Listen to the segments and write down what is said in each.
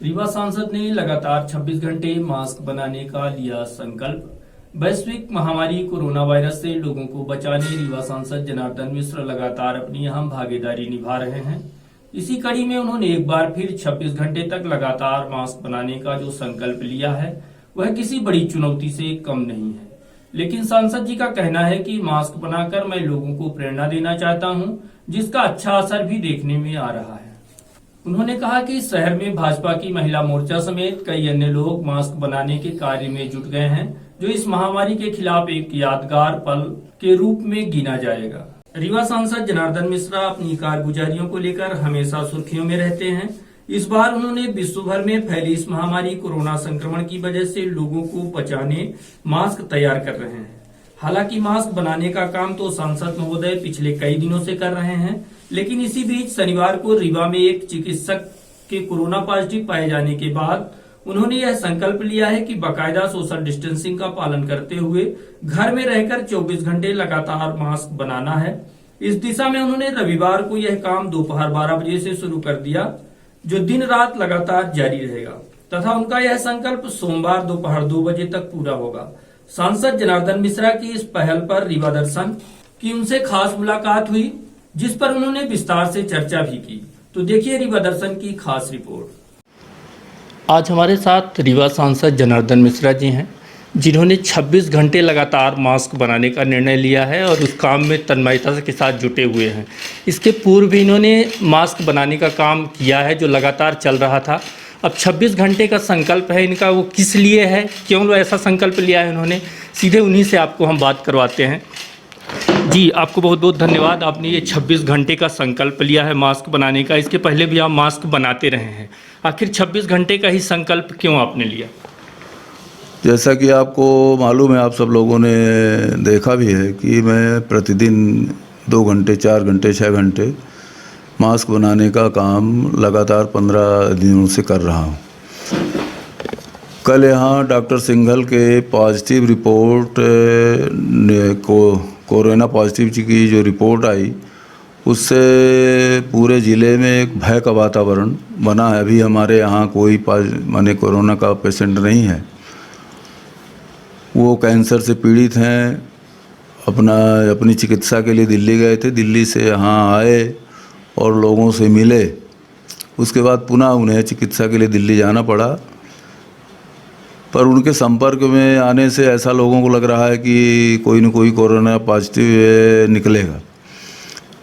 रीवा सांसद ने लगातार 26 घंटे मास्क बनाने का लिया संकल्प। वैश्विक महामारी कोरोना वायरस से लोगों को बचाने रीवा सांसद जनार्दन मिश्र लगातार अपनी अहम भागीदारी निभा रहे हैं। इसी कड़ी में उन्होंने एक बार फिर 26 घंटे तक लगातार मास्क बनाने का जो संकल्प लिया है वह किसी बड़ी चुनौती से कम नहीं है। लेकिन सांसद जी का कहना है कि मास्क बनाकर मैं लोगों को प्रेरणा देना चाहता हूं, जिसका अच्छा असर भी देखने में आ रहा है। उन्होंने कहा कि शहर में भाजपा की महिला मोर्चा समेत कई अन्य लोग मास्क बनाने के कार्य में जुट गए हैं, जो इस महामारी के खिलाफ एक यादगार पल के रूप में गिना जाएगा। रीवा सांसद जनार्दन मिश्रा अपनी कारगुजारियों को लेकर हमेशा सुर्खियों में रहते हैं। इस बार उन्होंने विश्व भर में फैली इस महामारी कोरोना संक्रमण की वजह से लोगों को बचाने मास्क तैयार कर रहे हैं। हालांकि मास्क बनाने का काम तो सांसद महोदय पिछले कई दिनों से कर रहे हैं, लेकिन इसी बीच शनिवार को रीवा में एक चिकित्सक के कोरोना पॉजिटिव पाए जाने के बाद उन्होंने यह संकल्प लिया है कि बाकायदा सोशल डिस्टेंसिंग का पालन करते हुए घर में रहकर 24 घंटे लगातार मास्क बनाना है। इस दिशा में उन्होंने रविवार को यह काम दोपहर 12 बजे से शुरू कर दिया, जो दिन रात लगातार जारी रहेगा तथा उनका यह संकल्प सोमवार दोपहर 2 बजे तक पूरा होगा। सांसद जनार्दन मिश्रा की इस पहल पर रीवा दर्शन की उनसे खास मुलाकात हुई, जिस पर उन्होंने विस्तार से चर्चा भी की। तो देखिए रीवा दर्शन की खास रिपोर्ट। आज हमारे साथ रीवा सांसद जनार्दन मिश्रा जी हैं, जिन्होंने 26 घंटे लगातार मास्क बनाने का निर्णय लिया है और उस काम में तन्मयता के साथ जुटे हुए हैं। इसके पूर्व भी इन्होंने मास्क बनाने का काम किया है, जो लगातार चल रहा था। अब 26 घंटे का संकल्प है इनका, वो किस लिए है, क्यों ऐसा संकल्प लिया है उन्होंने, सीधे उन्हीं से आपको हम बात करवाते हैं। जी, आपको बहुत बहुत धन्यवाद। आपने ये 26 घंटे का संकल्प लिया है मास्क बनाने का। इसके पहले भी आप मास्क बनाते रहे हैं, आखिर 26 घंटे का ही संकल्प क्यों आपने लिया? जैसा कि आपको मालूम है, आप सब लोगों ने देखा भी है कि मैं प्रतिदिन 2 घंटे, 4 घंटे, 6 घंटे मास्क बनाने का काम लगातार 15 दिनों से कर रहा हूँ। कल यहाँ डॉक्टर सिंघल के पॉजिटिव रिपोर्ट कोरोना पॉजिटिव की जो रिपोर्ट आई, उससे पूरे ज़िले में एक भय का वातावरण बना है। अभी हमारे यहाँ कोई माने कोरोना का पेशेंट नहीं है। वो कैंसर से पीड़ित हैं, अपनी चिकित्सा के लिए दिल्ली गए थे, दिल्ली से यहाँ आए और लोगों से मिले। उसके बाद पुनः उन्हें चिकित्सा के लिए दिल्ली जाना पड़ा, पर उनके संपर्क में आने से ऐसा लोगों को लग रहा है कि कोई न कोई कोरोना पॉजिटिव निकलेगा।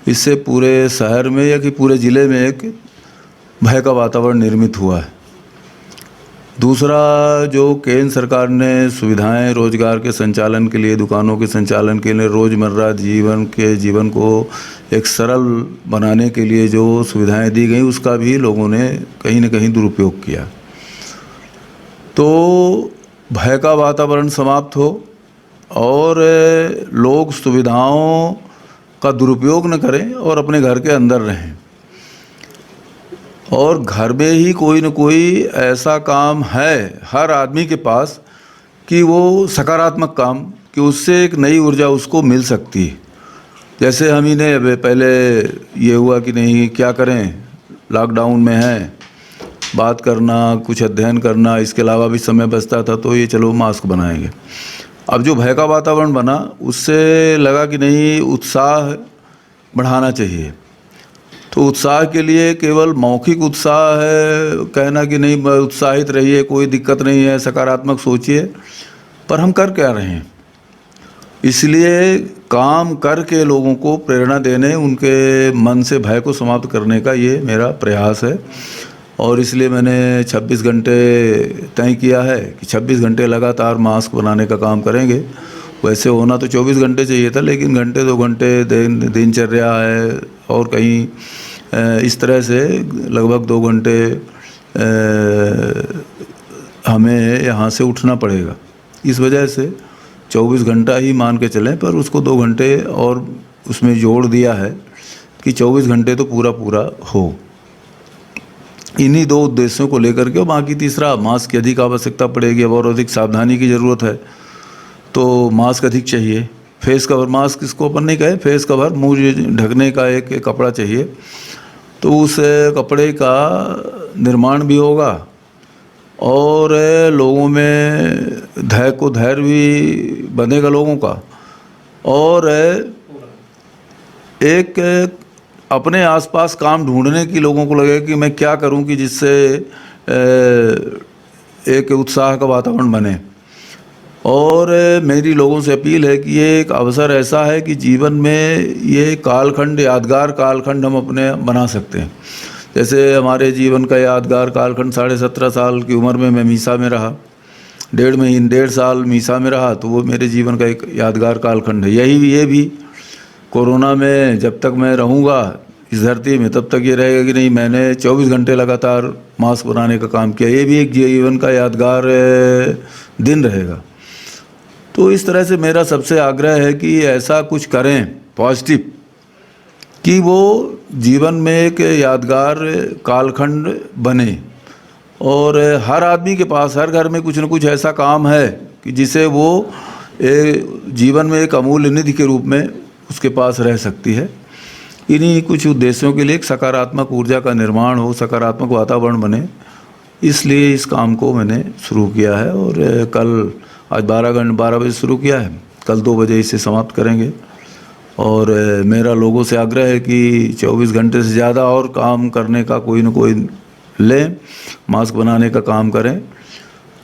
इससे पूरे शहर में या कि पूरे ज़िले में एक भय का वातावरण निर्मित हुआ है। दूसरा, जो केंद्र सरकार ने सुविधाएं रोजगार के संचालन के लिए, दुकानों के संचालन के लिए, रोज़मर्रा जीवन को एक सरल बनाने के लिए जो सुविधाएं दी गई, उसका भी लोगों ने कहीं न कहीं दुरुपयोग किया। तो भय का वातावरण समाप्त हो और लोग सुविधाओं का दुरुपयोग न करें और अपने घर के अंदर रहें, और घर में ही कोई न कोई ऐसा काम है हर आदमी के पास कि वो सकारात्मक काम, कि उससे एक नई ऊर्जा उसको मिल सकती है। जैसे हम ही ने पहले ये हुआ कि नहीं क्या करें, लॉकडाउन में है, बात करना, कुछ अध्ययन करना, इसके अलावा भी समय बचता था, तो ये चलो मास्क बनाएंगे। अब जो भय का वातावरण बना, उससे लगा कि नहीं, उत्साह बढ़ाना चाहिए। तो उत्साह के लिए केवल मौखिक उत्साह है, कहना कि नहीं उत्साहित रहिए, कोई दिक्कत नहीं है, सकारात्मक सोचिए, पर हम कर क्या रहे हैं? इसलिए काम करके लोगों को प्रेरणा देने, उनके मन से भय को समाप्त करने का ये मेरा प्रयास है। और इसलिए मैंने 26 घंटे तय किया है कि 26 घंटे लगातार मास्क बनाने का काम करेंगे। वैसे होना तो 24 घंटे चाहिए था, लेकिन घंटे 2 घंटे दिनचर्या है और कहीं इस तरह से लगभग 2 घंटे हमें यहाँ से उठना पड़ेगा। इस वजह से 24 घंटा ही मान के चलें, पर उसको 2 घंटे और उसमें जोड़ दिया है कि 24 घंटे तो पूरा हो। इन्हीं 2 उद्देश्यों को लेकर के, और बाकी तीसरा, मास्क की अधिक आवश्यकता पड़ेगी, अब और अधिक सावधानी की ज़रूरत है, तो मास्क अधिक चाहिए। फेस कवर, मास्क इसको अपन नहीं कहे, फेस कवर, मुंह ढकने का एक कपड़ा चाहिए। तो उस कपड़े का निर्माण भी होगा और लोगों में धैर्य भी बनेगा लोगों का, और एक अपने आसपास काम ढूंढने की लोगों को लगे कि मैं क्या करूं कि जिससे एक उत्साह का वातावरण बने। और मेरी लोगों से अपील है कि ये एक अवसर ऐसा है कि जीवन में ये कालखंड, यादगार कालखंड हम अपने बना सकते हैं। जैसे हमारे जीवन का यादगार कालखंड 17.5 साल की उम्र में मैं मीसा में रहा, 1.5 साल मीसा में रहा, तो वो मेरे जीवन का एक यादगार कालखंड है। ये भी कोरोना में जब तक मैं रहूँगा इस धरती में तब तक ये रहेगा कि नहीं मैंने 24 घंटे लगातार मास्क बनाने का काम किया। ये भी एक जीवन का यादगार दिन रहेगा। तो इस तरह से मेरा सबसे आग्रह है कि ऐसा कुछ करें पॉजिटिव कि वो जीवन में एक यादगार कालखंड बने, और हर आदमी के पास हर घर में कुछ न कुछ ऐसा काम है कि जिसे वो जीवन में एक अमूल्य निधि के रूप में उसके पास रह सकती है। इन्हीं कुछ उद्देश्यों के लिए एक सकारात्मक ऊर्जा का निर्माण हो, सकारात्मक वातावरण बने, इसलिए इस काम को मैंने शुरू किया है। और कल आज 12 बजे शुरू किया है, कल 2 बजे इसे समाप्त करेंगे। और मेरा लोगों से आग्रह है कि 24 घंटे से ज़्यादा और काम करने का कोई न कोई लें, मास्क बनाने का काम करें,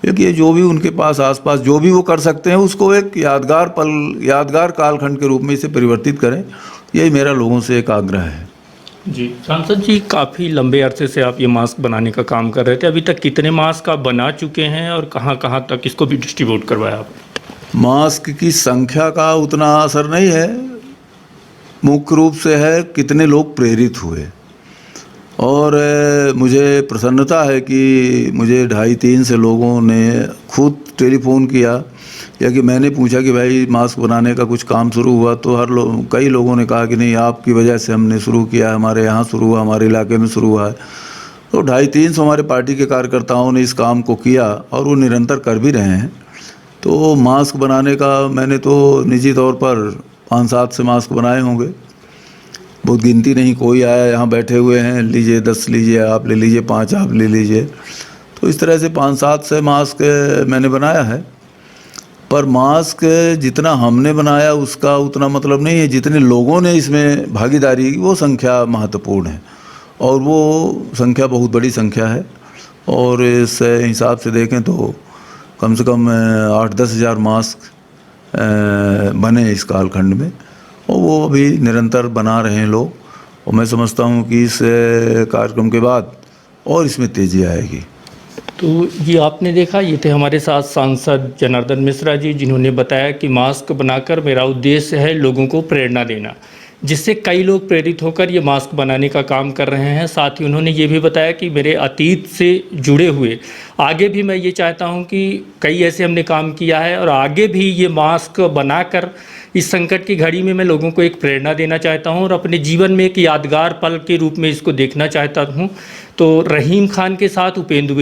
क्योंकि ये जो भी उनके पास आसपास जो भी वो कर सकते हैं उसको एक यादगार पल, यादगार कालखंड के रूप में इसे परिवर्तित करें। यही मेरा लोगों से एक आग्रह है। जी सांसद जी, काफ़ी लंबे अरसे से आप ये मास्क बनाने का काम कर रहे थे, अभी तक कितने मास्क आप बना चुके हैं और कहाँ कहाँ तक इसको भी डिस्ट्रीब्यूट करवाया आपने? मास्क की संख्या का उतना असर नहीं है, मुख्य रूप से है कितने लोग प्रेरित हुए। और मुझे प्रसन्नता है कि मुझे 2.5-3 से लोगों ने खुद टेलीफोन किया या कि मैंने पूछा कि भाई मास्क बनाने का कुछ काम शुरू हुआ, तो कई लोगों ने कहा कि नहीं आपकी वजह से हमने शुरू किया, हमारे यहाँ शुरू हुआ, हमारे इलाके में शुरू हुआ है। तो 250-300 हमारे पार्टी के कार्यकर्ताओं ने इस काम को किया और वो निरंतर कर भी रहे हैं। तो मास्क बनाने का मैंने तो निजी तौर पर 5-7 से मास्क बनाए होंगे, बहुत गिनती नहीं। कोई आया यहाँ बैठे हुए हैं, लीजिए 10 लीजिए, आप ले लीजिए, 5 आप ले लीजिए। तो इस तरह से 5-7 से मास्क मैंने बनाया है। पर मास्क जितना हमने बनाया उसका उतना मतलब नहीं है, जितने लोगों ने इसमें भागीदारी की वो संख्या महत्वपूर्ण है, और वो संख्या बहुत बड़ी संख्या है। और इस हिसाब से देखें तो कम से कम 8-10 हज़ार मास्क बने इस कालखंड में, और वो अभी निरंतर बना रहे हैं लोग। और मैं समझता हूँ कि इस कार्यक्रम के बाद और इसमें तेज़ी आएगी। तो ये आपने देखा, ये थे हमारे साथ सांसद जनार्दन मिश्रा जी, जिन्होंने बताया कि मास्क बनाकर मेरा उद्देश्य है लोगों को प्रेरणा देना, जिससे कई लोग प्रेरित होकर ये मास्क बनाने का काम कर रहे हैं। साथ ही उन्होंने ये भी बताया कि मेरे अतीत से जुड़े हुए आगे भी मैं ये चाहता हूँ कि कई ऐसे हमने काम किया है और आगे भी ये मास्क बनाकर इस संकट की घड़ी में मैं लोगों को एक प्रेरणा देना चाहता हूँ और अपने जीवन में एक यादगार पल के रूप में इसको देखना चाहता हूँ। तो रहीम खान के साथ उपेंद्र